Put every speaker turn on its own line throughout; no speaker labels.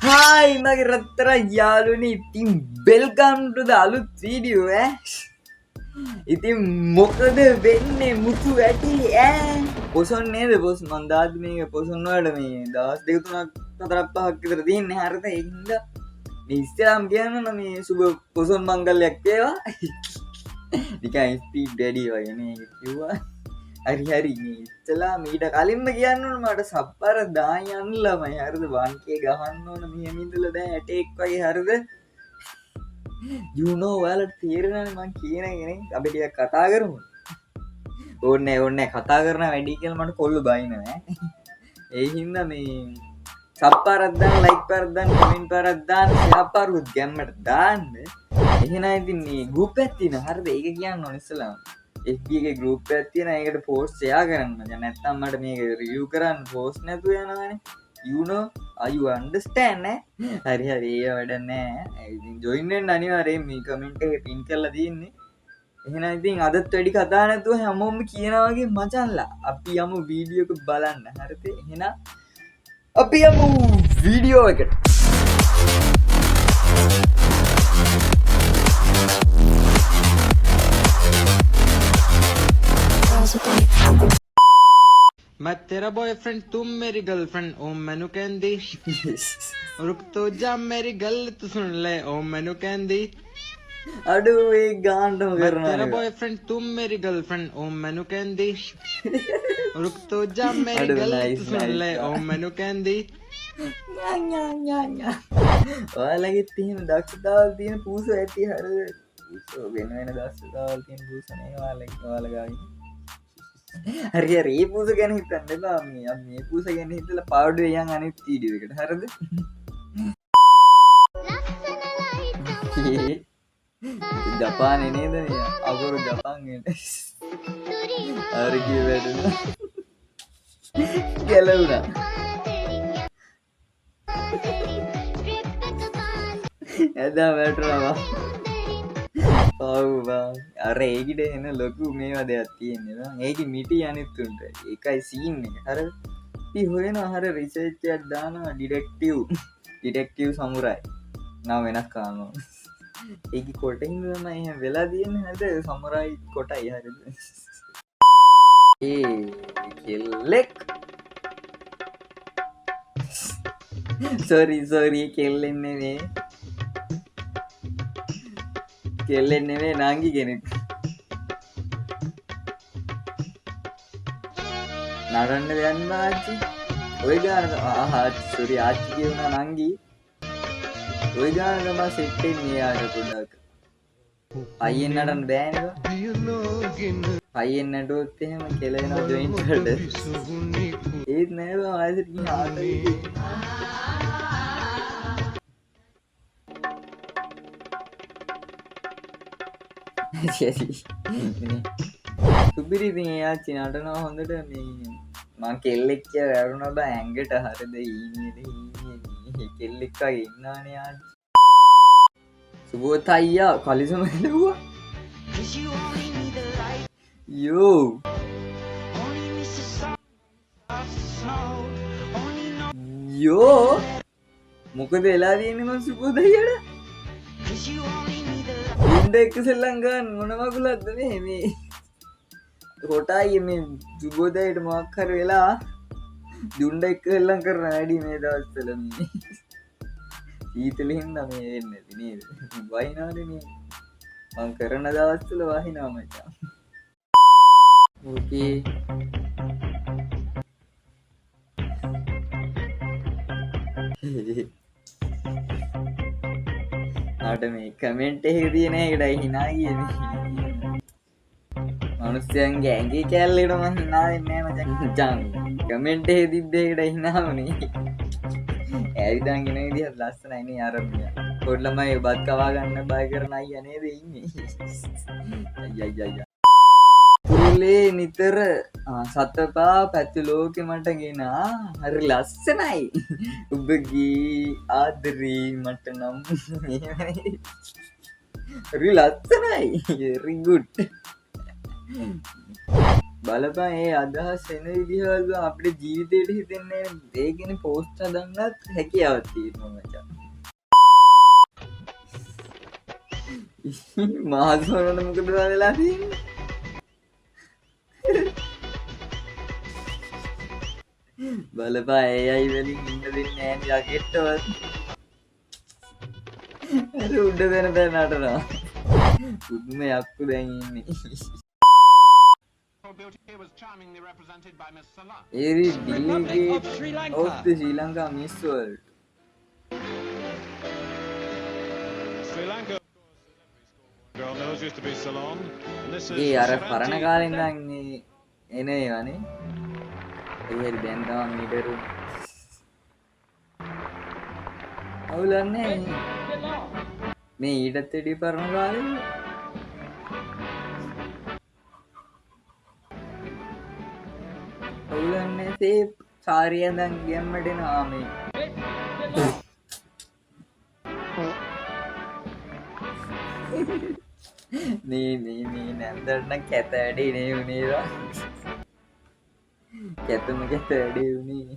Hi, මගේ රත්තර යාළුවනේ. ඉතින් welcome to the අලුත් වීඩියෝ ඉතින් මොකද වෙන්නේ මුතු ඇටි පොසොන් නේද පොස් මන් දාත් මේක පොසොන් වලට මේ දවස් දෙක තුනක් හතරක් පහක් විතර තියෙන්නේ හරිද ඒ හින්දා මේ ඉස්ලාම් කියන්න මේ සුබ පොසොන් මංගල්‍යයක් වේවා නිකන් ස්පීඩ් ඩැඩි වගේ නේ කිව්වා හරි ඉස්සලා මීට කලින්ම කියන්න ඕන මට සප්පර දාන් යන්න ළමයි හරිද 1k ගහන්න ඕන මෙහෙම ඉඳලා දැන් ඇටේක් වගේ හරිද you know ඔයාලට තේරෙනවනේ මං කියන එක නේ අපි ටිකක් කතා කරමු ඕන්නේ කතා කරන වැඩි කියලා මට කොල්ල බයිනවා ඒ හින්දා මේ සප්පාරක් දාන්න ලයික් පාරක් දාන්න කමෙන්ට් පාරක් දාන්න ෂෙයාර් පාරකුත් ගැම්මට දාන්න එහෙනම් ඉතින් මේ ගෲප් එකක් තියෙනවා හරිද ඒක කියන්න ඕන ඉස්සලා FB එකේ group එකක් තියෙනවා ඒකට post share කරන්න දැන් නැත්තම් මට මේක review කරන්න post නැතුව යනවානේ you know you understand හරි ඒ වැඩ නැහැ ඉතින් join වෙන්න අනිවාර්යයෙන් මේ comment එකේ pin කරලා තියෙන්නේ එහෙනම් ඉතින් අදත් වැඩි කතා නැතුව හැමෝම කියනවා වගේ මචන්ලා අපි යමු වීඩියෝ එක බලන්න හරිද එහෙනම් අපි යමු වීඩියෝ එකට
मैं तेरा बॉयफ्रेंड तुम मेरी गर्लफ्रेंड ओ मैनू कहंदी रुक तो जा मेरी गल तू सुन ले ओ मैनू कहंदी
අඩු ඒ ගාන්නම
मैं
කරනවා
तेरा बॉयफ्रेंड तुम मेरी गर्लफ्रेंड ओ मैनू कहंदी रुक तो जा मेरी
अरे
गल
nice,
तू सुन
nice.
ले ओ मैनू कहंदी
ඔයාලගේ තියෙන දක්ෂතාවල් තියෙන පූසු ඇති හරිද පූසෝ වෙන දක්ෂතාවල් තියෙන පූසු නේ ඔයාලගේ හරි ඒ පූස ගැන හිතන්න එපා මේ පූස ගැන හිතලා පාඩුවේ යන් අනිත් වීඩියෝ එකට හරිද ජපානේ නේද මේ අගොරු ජපාන් එන්නේ හරි කිය වැඩුණා ගැලවුණා එදා වැටුණා ඔව්වා අර ඒකිට එන ලොකු මේවා දෙයක් තියෙන්නේ නේද ඒකේ මිටි අනිත් උන්ට ඒකයි සීන් එක හරිද ඉතින් හොයනවා හර රිසර්ච් එකක් දානවා ඩිටෙක්ටිව් සමුරයි නම වෙනස් කරනවා ඒකේ කොටින් තමයි එහෙම වෙලා තියෙන්නේ හරිද සමුරයි කොටයි හරිද ඒ කෙල්ලෙක් sorry කෙල්ලෙන් නෙමෙයි කෙල්ලෙන් නෙමෙයි නාංගි කෙනෙක් නරන්න දෙන්න ආච්චි ඔය ගාන sorry ආච්චි කියුණා නංගි ඔය ගාන තමයි සෙට් වෙන්නේ යාට පොඩ්ඩක් අයියෙන් නටන්න බෑනේ අයියෙන් නටුවොත් එහෙම කෙලෙනවා ජොයින්ට් වලට ඒත් නෑ බං ආයෙත් ගිහින් ආතයි සුපිරි ඉතින් එයාච්චි නටනවා හොඳට මේ මං කෙල්ලෙක් කියලා වැරුණා බෑ ඇඟට හරිද ඊනේ කෙල්ලෙක් වගේ ඉන්නානේ ආච්චි සුබෝත් අයියා කලිසම ඇලුවා යෝ මොකද වෙලා තියෙන්නේ මං සුබෝත් අයියාට උන්ට එක්ක සෙල්ලම් ගන්න මොන වගුලක්ද මේ කොටායි මේ සුබෝදයට මොකක් හරි වෙලා දුණ්ඩ එක්ක සෙල්ලම් කරන වැඩි මේ දවස්වල මේ ඊතලෙන් හින්දා මේ වෙන්නේ නැති නේද වහිනවනේ මේ මං කරන දවස්වල වහිනවා මචං ඕකේ ආට මේ කමෙන්ට් එකේ තියෙන එකටයි hina කියන්නේ මනුස්සයන්ගේ ඇඟේ කැල්ලේට මම hina වෙන්නේ නැහැ මචං කමෙන්ට් එකේ තිබ්බ එකටයි hina වුනේ ඇවිදන් ඉන විදිහට ලස්සනයි නේ ආරම්භය පොඩි ළමයි බත් කවා ගන්න බය කරන අයියා නේද ඉන්නේ අයියා පුරුලේ නිතර සතපා පැතු ලෝකෙ මට ගෙනා හරි ලස්සනයි ඔබගේ ආදරේ මට නම් හරි ලස්සනයි very good බලපන් ඒ අදහස් එන විදිහවල අපේ ජීවිතේට හිතෙන්නේ ඒ කියන්නේ පෝස්ට් හදන්නත් හැකියාවක් තියෙනවා මචං. මහත්මරණ මොකද වෙලා තියෙන්නේ? බලපන් AI වලින් ඉන්න දෙන්නේ නැහැ යකෙට්ටවත්. අර උඩ වෙන බෑ නටනවා. පුදුම යක්කු දැන් ඉන්නේ. Eri delegate of the Sri Lanka Miss World.
Sri Lanka girl knows used to be Ceylon. And this is
ඒ අර
70.
පරණ කාලේ ඉඳන් එන ඒවානේ. ඒ හරි දැන් තමයි මීටරු. අවුලන්නේ මේ ඊටත් වැඩි පරණ කාලේ. අවුලන්නේ තේ සාරිය දැන් ගැම්මට එනවා මේ. මේ නැන්දට කැත වැඩේ නේ උනේවා. කැතම කැත වැඩේ උනේ.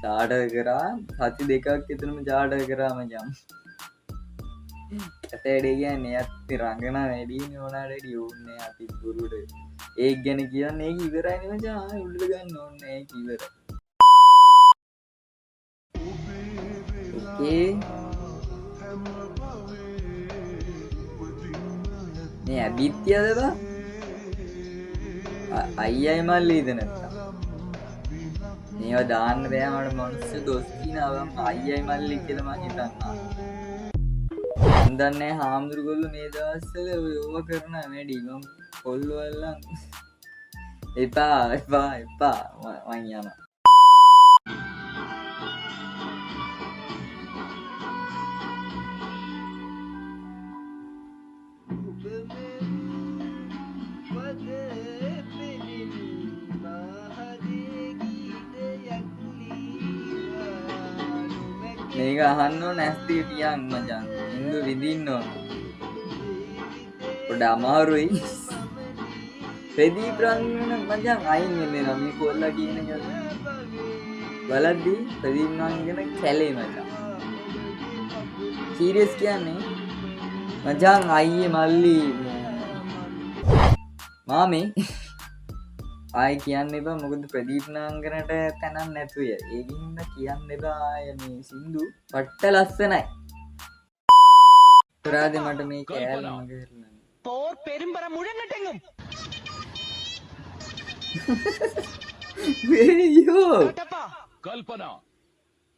චාටර් කරා සති දෙකක් විතරම චාටර් කරා මචං. කැත වැඩේ කියන්නේ ඇත්ත රංගන වැඩිනේ ඕනාට වැඩි ඕනේ අපි පුරුඩ. ඒක ගැන කියන්නේ ඒක ඉවරයිනේ මචං. ආයෙ උඩට ගන්න ඕනේ ඒක ඉවරයි. ඕකේ. මේ ඇබිත්‍යද බා? අයියයි මල්ලිද නැත්තම්? මේවා දාන්න බෑ මට මිනිස්සු දොස් කියනවා අයියයි මල්ලි කියලා මං හිතන්නා. මන් දන්නේ හාමුදුරුවෝ මේ දවස්වල ඔයව කරන වැඩි මම කොල්ලෝ වල්ලන් එපා මං යනවා. මේක අහන්න ඕන ඇස්තිය ටියන් මචං. ඉන්දු විඳින්න ඕන. පොඩ අමාරුයි. ප්‍රදීප් රංගන මචං අයින් වෙනවා මේ කොල්ලා කියන එක. බලද්දි ප්‍රදීප් රංගන කැලේ මචං. සීරියස් කියන්නේ මචං අයියේ මල්ලි මාමේ ආයි කියන්න එපා මොකද ප්‍රදීප් නාංගනට තැනක් නැතුය. ඒකින්ද කියන්න එපා ආය මේ සින්දු පට්ට ලස්සනයි. පුරාද මට මේ කෑල්ල මගහැරලා.
போர் பெரும்பரம் முழங்கட்டெங்கும்
වේයෝ
கட்டப்பா கல்பனா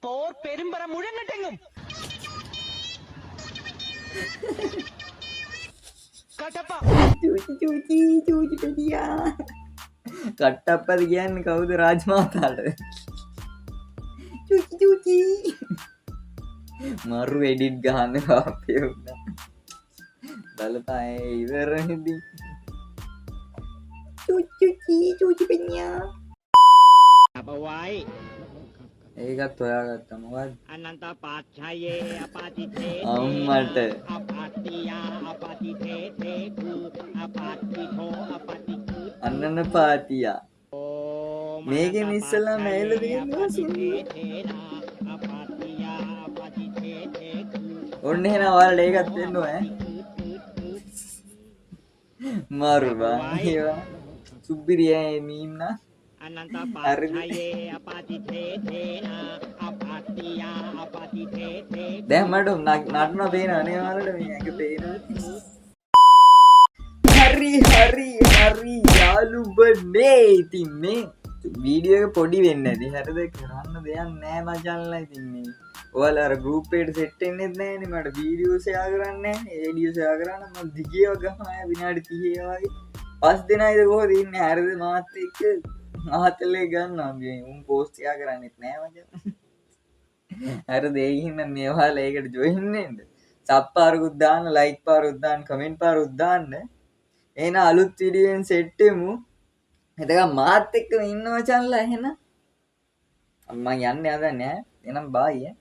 போர் பெரும்பரம் முழங்கட்டெங்கும் கட்டப்பா
චූචි පෙදියා. කට්ටප්පද කියන්නේ කවුද? රාජමාතාට. චූචි මරු එඩිට් ගහන්න අපේ උන්නා. බලපෑ ඉවරෙහිදී. චූචි පෙනියා.
අපවයි
ඒකත් හොයාගත්තා මොකද්ද?
අනන්ත පාච්ඡයේ අපතිතේ
අම්මට
අපතියා අපතිතේ තේකු අපතිතෝ අපතිකු
අන්නන පාතියා. මේකෙන් ඉස්සලා මැයිල තියෙනවා සින්දු.
අපතියා අපතිතේ තේකු
ඔන්න එහෙනම් ඔයාලට ඒකත් වෙන්න ඕනේ. මාරු බා. ඒවා සුබ්බිරියා මීම්නා
අනන්ත පාච්ඡයේ අපතිතේ තේනා අපතියා අපතිතේ තේකු
දැන් මට නටන පේනවා නේ ඔයාලට මේ එක පේනවා. හරි යාළුවනේ. ඉතින් මේ වීඩියෝ එක පොඩි වෙන්නේ නැති. හරිද? කරන්න දෙයක් නෑ මචංලා. ඉතින් මේ ඔයාලා අර ගෲප් එකට සෙට් වෙන්නෙත් නෑනේ. මට වීඩියෝ ෂෙයා කරන්නේ නෑ. ඒ වීඩියෝ ෂෙයා කරානම් මම දිගේව ගහනවා විනාඩි 30 වගේ. 5 දෙනායිද කොහොමද ඉන්නේ? හරිද? මාත් එක්ක ආතලේ ගන්නවා. මේ උන් පෝස්ට් ෂෙයා කරන්නෙත් නෑ මචං. හරිද? ඒ හින්දා මේ ඔයාලා ඒකට ජොයින් වෙන්න. සබ් පාරකුත් දාන්න, ලයික් පාරකුත් දාන්න, කමෙන්ට් පාරකුත් දාන්න. එහෙනම් අලුත් වීඩියෝෙන් සෙට් වෙමු. එතකම් මාත් එක්කම ඉන්න මචංලා එහෙනම්. මම යන්නේ හදන්නේ ඈ. එහෙනම් බයි.